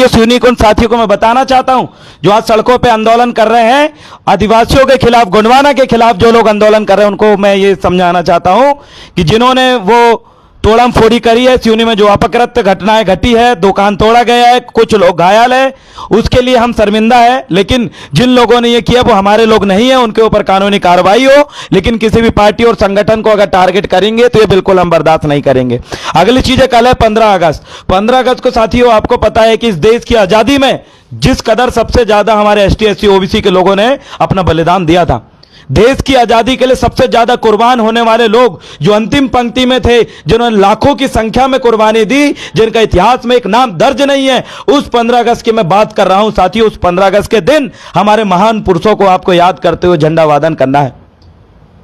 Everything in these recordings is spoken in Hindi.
आदिवासियों सिवनी को उन साथियों को मैं बताना चाहता हूं जो आज सड़कों पे आंदोलन कर रहे हैं, आदिवासियों के खिलाफ, गोंडवाना के खिलाफ जो लोग आंदोलन कर रहे हैं, उनको मैं ये समझाना चाहता हूं कि जिन्होंने वो तोड़म फोड़ी करी है, सिवनी में जो अपकृत्य घटनाएं घटी है, दुकान तोड़ा गया है, कुछ लोग घायल है, उसके लिए हम शर्मिंदा है। लेकिन जिन लोगों ने ये किया वो हमारे लोग नहीं है, उनके ऊपर कानूनी कार्रवाई हो। लेकिन किसी भी पार्टी और संगठन को अगर टारगेट करेंगे तो ये बिल्कुल हम बर्दाश्त नहीं करेंगे। अगली चीज है, कल है 15 अगस्त। 15 अगस्त को साथियों आपको पता है कि इस देश की आजादी में जिस कदर सबसे ज्यादा हमारे ST SC OBC के लोगों ने अपना बलिदान दिया था, देश की आजादी के लिए सबसे ज्यादा कुर्बान होने वाले लोग जो अंतिम पंक्ति में थे, जिन्होंने लाखों की संख्या में कुर्बानी दी, जिनका इतिहास में एक नाम दर्ज नहीं है, उस 15 अगस्त की मैं बात कर रहा हूं साथियों। उस 15 अगस्त के दिन हमारे महान पुरुषों को आपको याद करते हुए झंडा वादन करना है।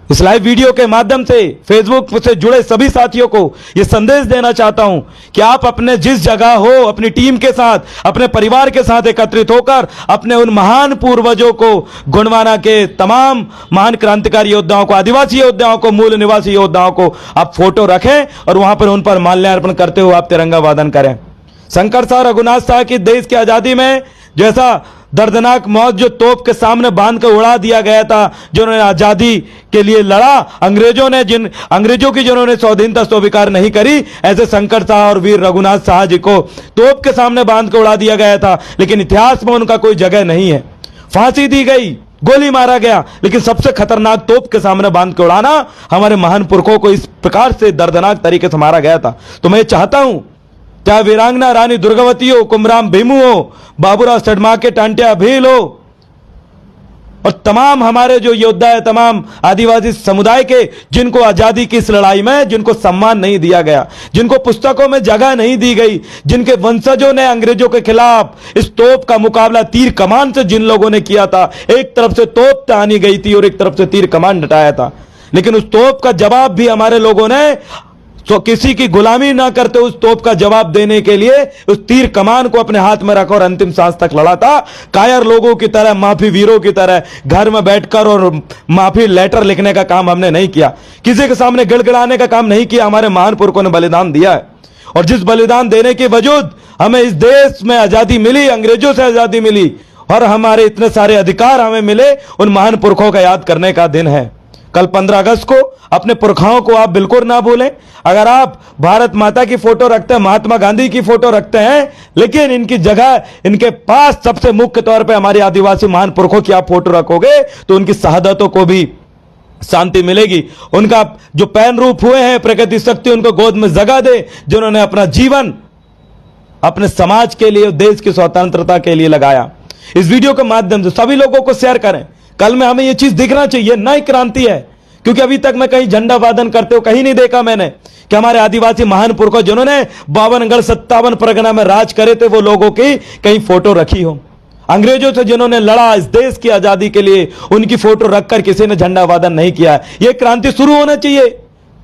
इस लाइव वीडियो के माध्यम से फेसबुक से जुड़े सभी साथियों को यह संदेश देना चाहता हूं कि आप अपने जिस जगह हो, अपनी टीम के साथ, अपने परिवार के साथ एकत्रित होकर अपने उन महान पूर्वजों को, गोंडवाना के तमाम महान क्रांतिकारी योद्धाओं को, आदिवासी योद्धाओं को, मूल निवासी योद्धाओं को आप फोटो रखें और वहां पर उन पर माल्यार्पण करते हुए आप तिरंगा वादन करें। शंकर शाह, रघुनाथ शाह की देश की आजादी में जैसा दर्दनाक मौत जो तोप के सामने बांध कर उड़ा दिया गया था, जिन्होंने आजादी के लिए लड़ा, अंग्रेजों की जिन्होंने स्वाधीनता स्वीकार नहीं करी, ऐसे शंकर शाह और वीर रघुनाथ शाह जी को तोप के सामने बांध कर उड़ा दिया गया था। लेकिन इतिहास में उनका कोई जगह नहीं है। फांसी दी गई, गोली मारा गया, लेकिन सबसे खतरनाक तोप के सामने बांध के उड़ाना, हमारे महान पुरखों को इस प्रकार से दर्दनाक तरीके से मारा गया था। तो मैं चाहता हूं, चाहे वीरांगना रानी दुर्गावती हो, कुमराम भीमू हो, बाबूराव सडमाके टांटिया भील हो, और तमाम हमारे जो योद्धा है, तमाम आदिवासी समुदाय के, जिनको आजादी की इस लड़ाई में जिनको सम्मान नहीं दिया गया, जिनको पुस्तकों में जगह नहीं दी गई, जिनके वंशजों ने अंग्रेजों के खिलाफ इस तोप का मुकाबला तीर कमान से जिन लोगों ने किया था, एक तरफ से तोप तानी गई थी और एक तरफ से तीर कमान डटाया था, लेकिन उस तोप का जवाब भी हमारे लोगों ने, तो किसी की गुलामी ना करते उस तोप का जवाब देने के लिए उस तीर कमान को अपने हाथ में रखा और अंतिम सांस तक लड़ा था। कायर लोगों की तरह, माफी वीरों की तरह घर में बैठकर और माफी लेटर लिखने का काम हमने नहीं किया, किसी के सामने गिड़गिड़ाने का काम नहीं किया। हमारे महान पुरखों ने बलिदान दिया है, और जिस बलिदान देने के वजूद हमें इस देश में आजादी मिली, अंग्रेजों से आजादी मिली, और हमारे इतने सारे अधिकार हमें मिले, उन महान पुरखों का याद करने का दिन है। कल 15 अगस्त को अपने पुरखाओं को आप बिल्कुल ना भूलें। अगर आप भारत माता की फोटो रखते हैं, महात्मा गांधी की फोटो रखते हैं, लेकिन इनकी जगह, इनके पास सबसे मुख्य तौर पे हमारे आदिवासी महान पुरखों की आप फोटो रखोगे तो उनकी शहादतों को भी शांति मिलेगी। उनका जो पैन रूप हुए हैं प्रकृति शक्ति, उनको गोद में जगह दे, जिन्होंने अपना जीवन अपने समाज के लिए, देश की स्वतंत्रता के लिए लगाया। इस वीडियो के माध्यम से सभी लोगों को शेयर करें। कल में हमें यह चीज दिखना चाहिए, नई क्रांति है, क्योंकि अभी तक मैं कहीं झंडा वादन करते हो कहीं नहीं देखा मैंने कि हमारे आदिवासी महान पुरखों जिन्होंने 52 57 परगना में राज करे थे, वो लोगों की कहीं फोटो रखी हो। अंग्रेजों से जिन्होंने लड़ा इस देश की आजादी के लिए, उनकी फोटो रखकर किसी ने झंडा वादन नहीं किया। यह क्रांति शुरू होना चाहिए।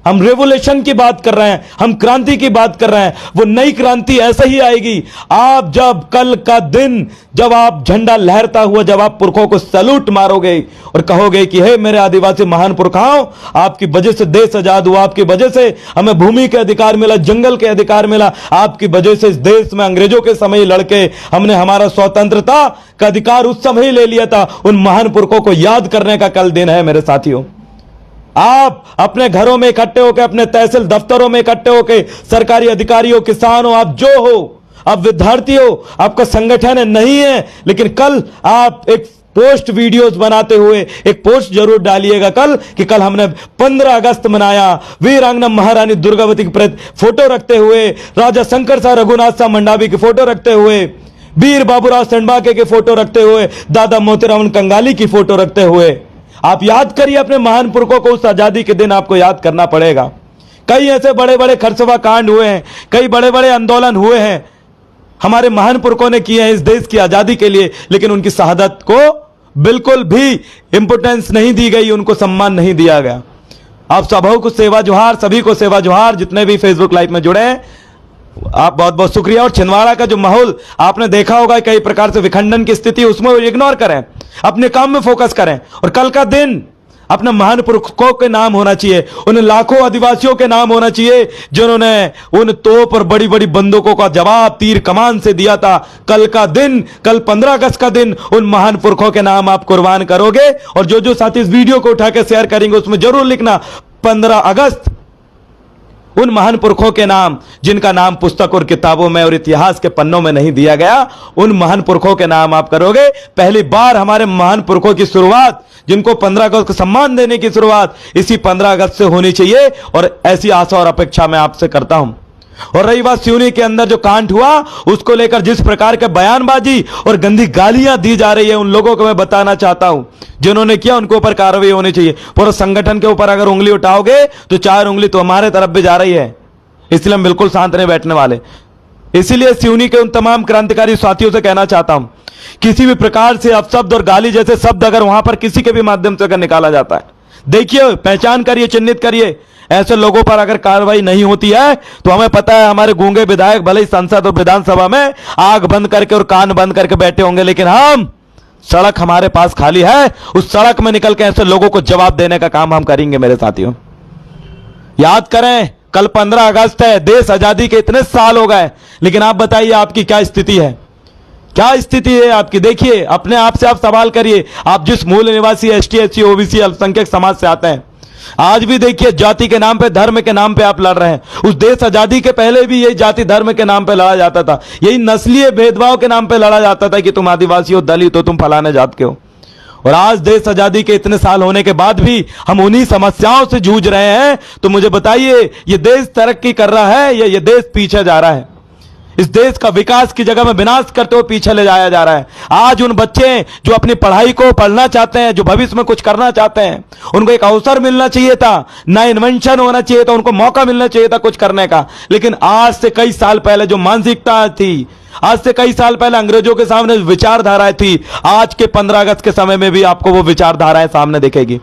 हम रेवोल्यूशन की बात कर रहे हैं, हम क्रांति की बात कर रहे हैं। वो नई क्रांति ऐसे ही आएगी आप जब कल का दिन, जब आप झंडा लहरता हुआ, जब आप पुरखों को सैल्यूट मारोगे और कहोगे कि हे मेरे आदिवासी महान पुरखाओं, आपकी वजह से देश आजाद हुआ, आपकी वजह से हमें भूमि के अधिकार मिला, जंगल के अधिकार मिला, आपकी वजह से इस देश में अंग्रेजों के समय लड़के हमने हमारा स्वतंत्रता का अधिकार उस समय ले लिया था। उन महान पुरखों को याद करने का कल दिन है मेरे साथियों। आप अपने घरों में इकट्ठे होकर, अपने तहसील दफ्तरों में इकट्ठे होकर, सरकारी अधिकारियों, किसान हो, आप जो हो, आप विद्यार्थी हो, आपका संगठन है नहीं है, लेकिन कल आप एक पोस्ट वीडियोस बनाते हुए एक पोस्ट जरूर डालिएगा कल कि कल हमने 15 अगस्त मनाया, वीरांगना महारानी दुर्गावती की फोटो रखते हुए, राजा शंकर शाह, रघुनाथ शाह मंडावी की फोटो रखते हुए, वीर बाबूराव सडमाके की फोटो रखते हुए, दादा मोतीराम कंगाली की फोटो रखते हुए आप याद करिए अपने महान पुरखों को। उस आजादी के दिन आपको याद करना पड़ेगा। कई ऐसे बड़े बड़े खरसवा कांड हुए हैं, कई बड़े बड़े आंदोलन हुए हैं, हमारे महान पुरखों ने किए हैं इस देश की आजादी के लिए, लेकिन उनकी शहादत को बिल्कुल भी इंपोर्टेंस नहीं दी गई, उनको सम्मान नहीं दिया गया। आप सबों को सेवा जोहार, सभी को सेवा जोहार, जितने भी फेसबुक लाइव में जुड़े हैं आप बहुत बहुत शुक्रिया। और छिंदवाड़ा का जो माहौल आपने देखा होगा, कई प्रकार से विखंडन की स्थिति, उसमें इग्नोर करें, अपने काम में फोकस करें। और कल का दिन अपने महान पुरखों के नाम होना चाहिए, उन लाखों आदिवासियों के नाम होना चाहिए जिन्होंने उन तोप और बड़ी बड़ी बंदूकों का जवाब तीर कमान से दिया था। कल का दिन, कल 15 अगस्त का दिन, उन महान पुरखों के नाम आप कुर्बान करोगे। और जो जो साथी इस वीडियो को उठा के शेयर करेंगे उसमें जरूर लिखना 15 अगस्त, उन महान पुरखों के नाम जिनका नाम पुस्तक और किताबों में और इतिहास के पन्नों में नहीं दिया गया, उन महान पुरखों के नाम आप करोगे। पहली बार हमारे महान पुरखों की शुरुआत, जिनको 15 अगस्त को सम्मान देने की शुरुआत इसी 15 अगस्त से होनी चाहिए, और ऐसी आशा और अपेक्षा मैं आपसे करता हूं। और रही बात सिवनी के अंदर जो कांड हुआ, उसको लेकर जिस प्रकार के बयानबाजी और गंदी गालियां दी जा रही है, उन लोगों को मैं बताना चाहता हूं जिन्होंने किया उनके ऊपर कार्रवाई होनी चाहिए। पूरे संगठन के ऊपर अगर उंगली उठाओगे तो 4 उंगली तो हमारे तरफ भी जा रही है, इसलिए हम बिल्कुल शांत नहीं बैठने वाले। इसीलिए सिवनी के उन तमाम क्रांतिकारी साथियों से कहना चाहता हूं, किसी भी प्रकार से अपशब्द और गाली जैसे शब्द अगर वहां पर किसी के भी माध्यम से अगर निकाला जाता है, देखिए, पहचान करिए, चिन्हित करिए। ऐसे लोगों पर अगर कार्रवाई नहीं होती है तो हमें पता है हमारे गूंगे विधायक भले ही संसद और विधानसभा में आंख बंद करके और कान बंद करके बैठे होंगे, लेकिन हम, सड़क हमारे पास खाली है, उस सड़क में निकल के ऐसे लोगों को जवाब देने का काम हम करेंगे। मेरे साथियों, याद करें, कल 15 अगस्त है, देश आजादी के इतने साल हो गए, लेकिन आप बताइए आपकी क्या स्थिति है, क्या स्थिति है आपकी? देखिए, अपने आप से आप सवाल करिए। आप जिस मूल निवासी एसटी, एससी, ओबीसी, अल्पसंख्यक समाज से आते हैं, आज भी देखिए जाति के नाम पे, धर्म के नाम पे आप लड़ रहे हैं। उस देश आजादी के पहले भी यही जाति धर्म के नाम पे लड़ा जाता था, यही नस्लीय भेदभाव के नाम पे लड़ा जाता था कि तुम आदिवासी हो, दलित हो, तुम फलाने जात के हो। और आज देश आजादी के इतने साल होने के बाद भी हम उन्हीं समस्याओं से जूझ रहे हैं। तो मुझे बताइए, ये देश तरक्की कर रहा है या ये देश पीछे जा रहा है? इस देश का विकास की जगह में विनाश करते हुए पीछे ले जाया जा रहा है। आज उन बच्चे जो अपनी पढ़ाई को पढ़ना चाहते हैं, जो भविष्य में कुछ करना चाहते हैं, उनको एक अवसर मिलना चाहिए था, ना इन्वेंशन होना चाहिए था, उनको मौका मिलना चाहिए था कुछ करने का। लेकिन आज से कई साल पहले जो मानसिकता थी, आज से कई साल पहले अंग्रेजों के सामने विचारधाराएं थी, आज के 15 अगस्त के समय में भी आपको वो विचारधाराएं सामने दिखेगी।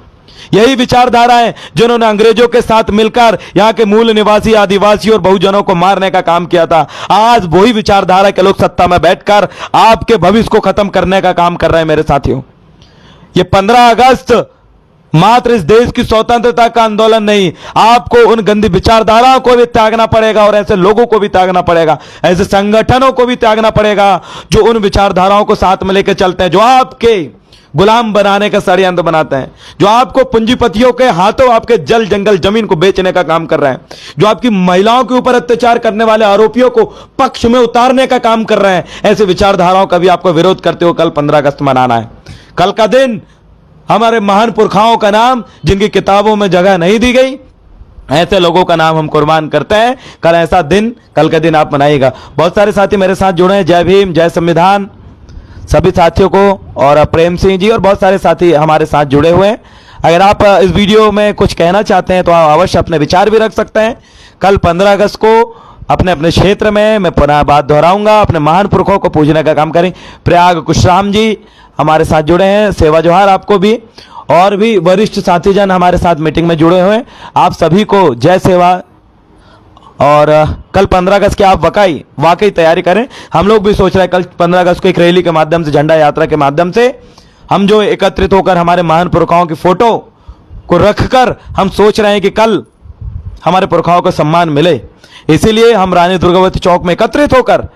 यही विचारधाराएं जिन्होंने अंग्रेजों के साथ मिलकर यहां के मूल निवासी आदिवासी और बहुजनों को मारने का काम किया था, आज वही विचारधारा के लोग सत्ता में बैठकर आपके भविष्य को खत्म करने का काम कर रहे हैं। मेरे साथियों, ये 15 अगस्त मात्र इस देश की स्वतंत्रता का आंदोलन नहीं, आपको उन गंदी विचारधाराओं को भी त्यागना पड़ेगा और ऐसे लोगों को भी त्यागना पड़ेगा, ऐसे संगठनों को भी त्यागना पड़ेगा जो उन विचारधाराओं को साथ में लेकर चलते हैं, जो आपके गुलाम बनाने का षड्यंत्र बनाते हैं, जो आपको पूंजीपतियों के हाथों आपके जल जंगल जमीन को बेचने का काम कर रहे हैं, जो आपकी महिलाओं के ऊपर अत्याचार करने वाले आरोपियों को पक्ष में उतारने का काम कर रहे हैं। ऐसे विचारधाराओं का भी आपको विरोध करते हुए कल 15 अगस्त मनाना है। कल का दिन हमारे महान पुरखाओं का नाम जिनकी किताबों में जगह नहीं दी गई, ऐसे लोगों का नाम हम कुर्बान करते हैं। कल ऐसा दिन, कल का दिन आप मनाइएगा। बहुत सारे साथी मेरे साथ जुड़े हैं। जय भीम, जय संविधान सभी साथियों को, और प्रेम सिंह जी और बहुत सारे साथी हमारे साथ जुड़े हुए हैं। अगर आप इस वीडियो में कुछ कहना चाहते हैं तो आप अवश्य अपने विचार भी रख सकते हैं। कल 15 अगस्त को अपने अपने क्षेत्र में, मैं पुनः बात दोहराऊंगा, अपने महान पुरखों को पूजने का काम करें। प्रयाग कुशराम जी हमारे साथ जुड़े हैं, सेवा जोहार आपको भी, और भी वरिष्ठ साथीजन हमारे साथ मीटिंग में जुड़े हुए हैं। आप सभी को जय सेवा। और कल 15 अगस्त की आप वाकई तैयारी करें। हम लोग भी सोच रहे हैं कल 15 अगस्त को एक रैली के माध्यम से, झंडा यात्रा के माध्यम से हम जो एकत्रित होकर हमारे महान पुरखाओं की फोटो को रखकर हम सोच रहे हैं कि कल हमारे पुरखाओं को सम्मान मिले। इसीलिए हम रानी दुर्गावती चौक में एकत्रित होकर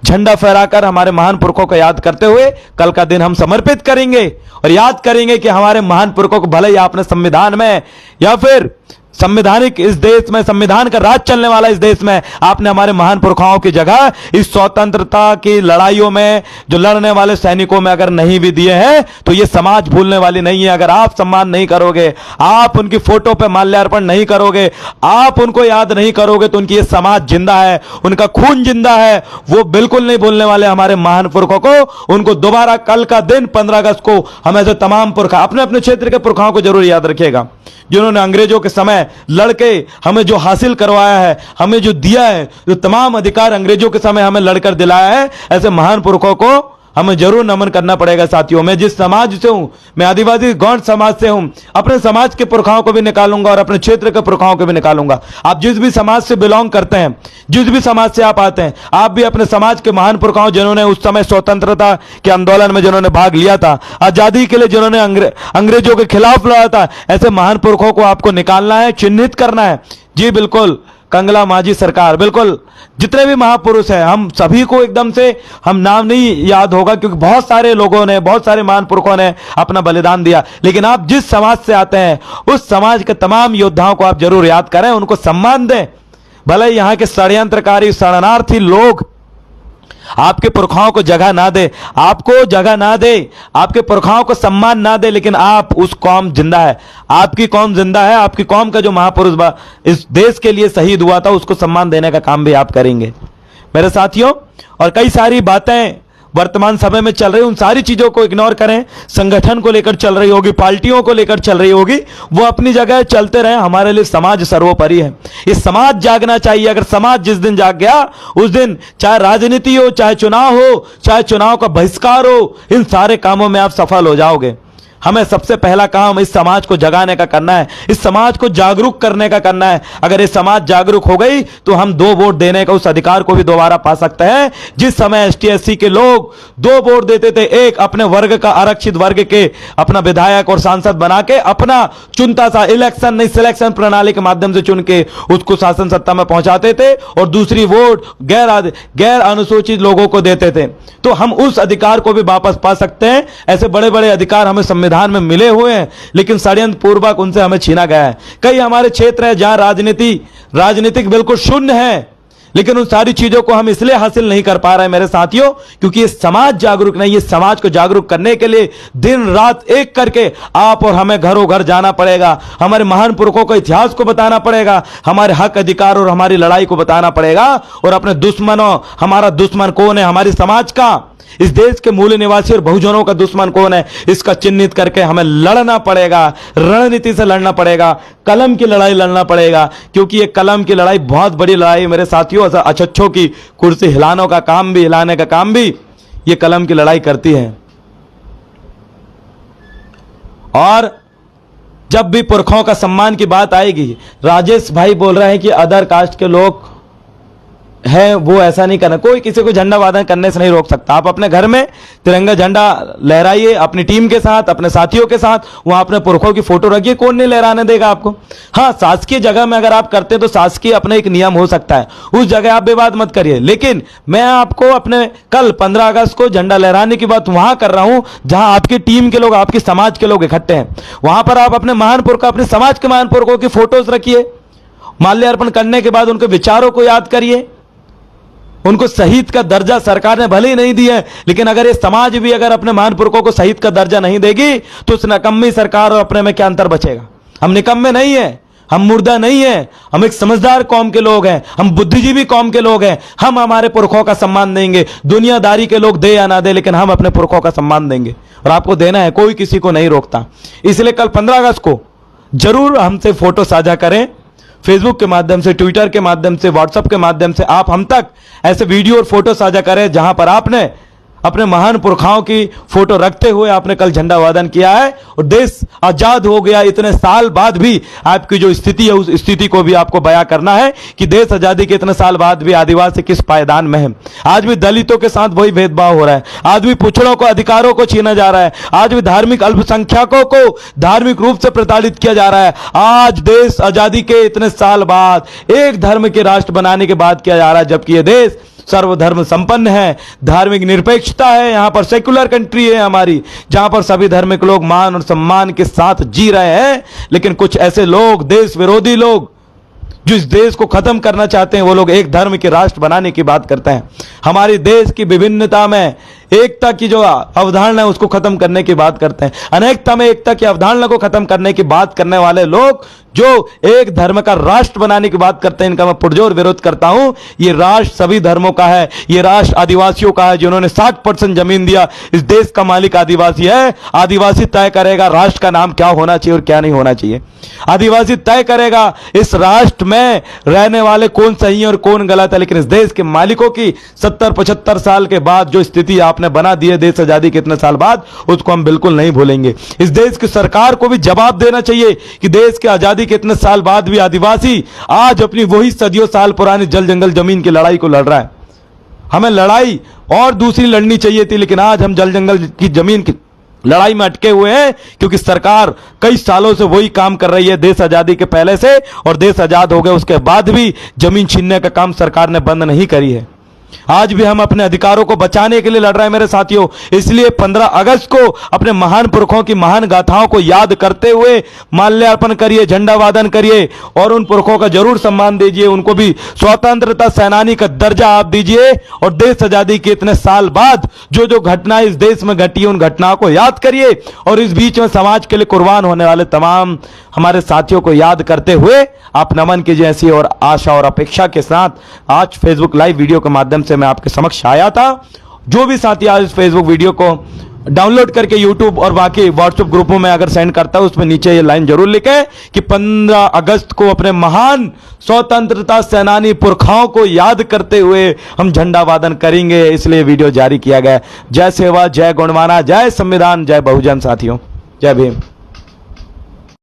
झंडा फहराकर हमारे महान पुरखों को याद करते हुए कल का दिन हम समर्पित करेंगे और याद करेंगे कि हमारे महान पुरखों को भले ही आपने संविधान में या फिर संवैधानिक इस देश में, संविधान का राज चलने वाला इस देश में आपने हमारे महान पुरखाओं की जगह इस स्वतंत्रता की लड़ाइयों में जो लड़ने वाले सैनिकों में अगर नहीं भी दिए हैं तो ये समाज भूलने वाली नहीं है। अगर आप सम्मान नहीं करोगे, आप उनकी फोटो पे माल्यार्पण नहीं करोगे, आप उनको याद नहीं करोगे, तो उनकी ये समाज जिंदा है, उनका खून जिंदा है, वो बिल्कुल नहीं भूलने वाले हमारे महान पुरखों को। उनको दोबारा कल का दिन 15 अगस्त को हम ऐसे तमाम पुरखा, अपने अपने क्षेत्र के पुरखाओं को जरूर याद रखिएगा जिन्होंने अंग्रेजों के समय लड़के हमें जो हासिल करवाया है, हमें जो दिया है, जो तमाम अधिकार अंग्रेजों के समय हमें लड़कर दिलाया है, ऐसे महान पुरखों को हमें जरूर नमन करना पड़ेगा साथियों। मैं जिस समाज से हूं, मैं आदिवासी गौंड समाज से हूं, अपने समाज के पुरखाओं को भी निकालूंगा और अपने क्षेत्र के पुरखाओं को भी निकालूंगा। आप जिस भी समाज से बिलोंग करते हैं, जिस भी समाज से आप आते हैं, आप भी अपने समाज के महान पुरखाओं, जिन्होंने उस समय स्वतंत्रता के आंदोलन में जिन्होंने भाग लिया था, आजादी के लिए जिन्होंने अंग्रेजों के खिलाफ लड़ा था, ऐसे महान पुरखों को आपको निकालना है, चिन्हित करना है। जी बिल्कुल, कंगला माझी सरकार, बिल्कुल जितने भी महापुरुष हैं, हम सभी को एकदम से हम नाम नहीं याद होगा, क्योंकि बहुत सारे लोगों ने, बहुत सारे महान पुरखों ने अपना बलिदान दिया। लेकिन आप जिस समाज से आते हैं, उस समाज के तमाम योद्धाओं को आप जरूर याद करें, उनको सम्मान दें। भले यहाँ के षड्यंत्रकारी, शरणार्थी लोग आपके पुरखाओं को जगह ना दे, आपको जगह ना दे, आपके पुरखाओं को सम्मान ना दे, लेकिन आप, उस कौम जिंदा है, आपकी कौम जिंदा है, आपकी कौम का जो महापुरुष इस देश के लिए शहीद हुआ था, उसको सम्मान देने का काम भी आप करेंगे मेरे साथियों। और कई सारी बातें वर्तमान समय में चल रही, उन सारी चीजों को इग्नोर करें। संगठन को लेकर चल रही होगी, पार्टियों को लेकर चल रही होगी, वो अपनी जगह चलते रहे। हमारे लिए समाज सर्वोपरि है। ये समाज जागना चाहिए। अगर समाज जिस दिन जाग गया, उस दिन चाहे राजनीति हो, चाहे चुनाव हो, चाहे चुनाव का बहिष्कार हो, इन सारे कामों में आप सफल हो जाओगे। हमें सबसे पहला काम इस समाज को जगाने का करना है, इस समाज को जागरूक करने का करना है। अगर ये समाज जागरूक हो गई तो हम 2 वोट देने का उस अधिकार को भी दोबारा पा सकते हैं। जिस समय एसटी एससी के लोग 2 वोट देते थे, एक अपने वर्ग का, आरक्षित वर्ग के अपना विधायक और सांसद बना के अपना चुनता था, इलेक्शन नहीं सिलेक्शन प्रणाली के माध्यम से चुन के उसको शासन सत्ता में पहुंचाते थे, और दूसरी वोट गैर अनुसूचित लोगों को देते थे। तो हम उस अधिकार को भी वापस पा सकते हैं। ऐसे बड़े बड़े अधिकार हमें संविधान में मिले हुए हैं, लेकिन षड्यंत्र पूर्वक उनसे हमें छीना गया है। कई हमारे क्षेत्र है जहां राजनीतिक बिल्कुल शून्य है, लेकिन उन सारी चीजों को हम इसलिए हासिल नहीं कर पा रहे हैं मेरे साथियों, क्योंकि ये समाज जागरूक नहीं है। समाज को जागरूक करने के लिए दिन रात एक करके आप और हमें घरों घर जाना पड़ेगा, हमारे महान पुरखों को इतिहास को बताना पड़ेगा, हमारे हक अधिकार और हमारी लड़ाई को बताना पड़ेगा, और अपने दुश्मनों, हमारा दुश्मन कौन है, हमारी समाज का, इस देश के मूल निवासी और बहुजनों का दुश्मन कौन है, इसका चिन्हित करके हमें लड़ना पड़ेगा। रणनीति से लड़ना पड़ेगा, कलम की लड़ाई लड़ना पड़ेगा, क्योंकि ये कलम की लड़ाई बहुत बड़ी लड़ाई है मेरे साथियों। अच्छों की कुर्सी हिलाने का काम भी ये कलम की लड़ाई करती है। और जब भी पुरखों का सम्मान की बात आएगी, राजेश भाई बोल रहे हैं कि अदर कास्ट के लोग है वो ऐसा नहीं करना। कोई किसी को झंडा वादन करने से नहीं रोक सकता। आप अपने घर में तिरंगा झंडा लहराइए, अपनी टीम के साथ, अपने साथियों के साथ, वहां अपने पुरखों की फोटो रखिए, कौन नहीं लहराने देगा आपको। हाँ, शासकीय जगह में अगर आप करते तो शासकीय अपने एक नियम हो सकता है, उस जगह आप विवाद मत करिए। लेकिन मैं आपको अपने कल 15 अगस्त को झंडा लहराने की बात वहां कर रहा हूं जहां आपकी टीम के लोग, आपके समाज के लोग इकट्ठे हैं। वहां पर आप अपने महान पुरखों, अपने समाज के महान पुरखों की फोटोज रखिए, माल्यार्पण करने के बाद उनके विचारों को याद करिए। उनको शहीद का दर्जा सरकार ने भले ही नहीं दिया है, लेकिन अगर ये समाज भी अगर अपने महान पुरखों को शहीद का दर्जा नहीं देगी तो उस निकम्मी सरकार और अपने में क्या अंतर बचेगा। हम निकम्मे नहीं है, हम मुर्दा नहीं है, हम एक समझदार कौम के लोग हैं, हम बुद्धिजीवी कौम के लोग हैं। हम हमारे पुरखों का सम्मान देंगे, दुनियादारी के लोग दे या ना दे, लेकिन हम अपने पुरखों का सम्मान देंगे और आपको देना है, कोई किसी को नहीं रोकता। इसलिए कल 15 अगस्त को जरूर हमसे फोटो साझा करें, फेसबुक के माध्यम से, ट्विटर के माध्यम से, व्हाट्सएप के माध्यम से आप हम तक ऐसे वीडियो और फोटो साझा करें जहां पर आपने अपने महान पुरखाओं की फोटो रखते हुए आपने कल झंडा वादन किया है। और देश आजाद हो गया इतने साल बाद भी आपकी जो स्थिति है, उस स्थिति को भी आपको बयां करना है कि देश आजादी के इतने साल बाद भी आदिवासी किस पायदान में है। आज भी दलितों के साथ वही भेदभाव हो रहा है, आज भी पिछड़ों को अधिकारों को छीना जा रहा है, आज भी धार्मिक अल्पसंख्यकों को धार्मिक रूप से प्रताड़ित किया जा रहा है। आज देश आजादी के इतने साल बाद एक धर्म के राष्ट्र बनाने के बाद किया जा रहा है, जबकि यह देश सर्वधर्म संपन्न है, धार्मिक निरपेक्षता है, यहां पर सेक्युलर कंट्री है हमारी, जहां पर सभी धर्म के लोग मान और सम्मान के साथ जी रहे हैं। लेकिन कुछ ऐसे लोग, देश विरोधी लोग, जो इस देश को खत्म करना चाहते हैं, वो लोग एक धर्म के राष्ट्र बनाने की बात करते हैं। हमारे देश की विभिन्नता में एकता की जो अवधारणा है उसको खत्म करने की बात करते हैं। अनेकता में एकता की अवधारणा को खत्म करने की बात करने वाले लोग जो एक धर्म का राष्ट्र बनाने की बात करते हैं, इनका मैं पुरजोर विरोध करता हूं। ये राष्ट्र सभी धर्मों का है, ये राष्ट्र आदिवासियों का है, जिन्होंने 60% जमीन दिया। इस देश का मालिक आदिवासी है। आदिवासी तय करेगा राष्ट्र का नाम क्या होना चाहिए और क्या नहीं होना चाहिए। आदिवासी तय करेगा इस राष्ट्र में रहने वाले कौन सही है और कौन गलत है। लेकिन इस देश के मालिकों की 70-75 साल के बाद जो स्थिति आपने आपने बना दिए देश आजादी के इतने साल बाद, उसको हम बिल्कुल नहीं भूलेंगे। इस देश की सरकार को भी जवाब देना चाहिए कि देश की आजादी के इतने साल बाद भी आदिवासी आज अपनी वही सदियों साल पुरानी जल जंगल जमीन की लड़ाई को लड़ रहा है। हमें लड़ाई और दूसरी लड़नी चाहिए थी, लेकिन आज हम जल जंगल की जमीन की लड़ाई में अटके हुए हैं, क्योंकि सरकार कई सालों से वही काम कर रही है देश आजादी के पहले से, और देश आजाद हो गए उसके बाद भी जमीन छीनने का काम सरकार ने बंद नहीं करी है। आज भी हम अपने अधिकारों को बचाने के लिए लड़ रहे हैं मेरे साथियों। इसलिए 15 अगस्त को अपने महान पुरखों की महान गाथाओं को याद करते हुए माल्यार्पण करिए, झंडा वादन करिए और उन पुरखों का जरूर सम्मान दीजिए। उनको भी स्वतंत्रता सेनानी का दर्जा आप दीजिए, और देश आजादी के इतने साल बाद जो जो घटनाएं इस देश में घटी उन घटनाओं को याद करिए, और इस बीच में समाज के लिए कुर्बान होने वाले तमाम हमारे साथियों को याद करते हुए आप नमन कीजिए। ऐसी और आशा और अपेक्षा के साथ आज फेसबुक लाइव वीडियो के माध्यम से मैं आपके समक्ष आया था। जो भी साथी आज इस फेसबुक वीडियो को डाउनलोड करके यूट्यूब और बाकी व्हाट्सएप ग्रुपों में अगर सेंड करता है, उसमें नीचे ये लाइन जरूर लिखे कि 15 अगस्त को अपने महान स्वतंत्रता सेनानी पुरखाओं को याद करते हुए हम झंडा वादन करेंगे। इसलिए वीडियो जारी किया गया। जय सेवा, जय गुणवाना, जय संविधान, जय बहुजन। साथियों जय भीम।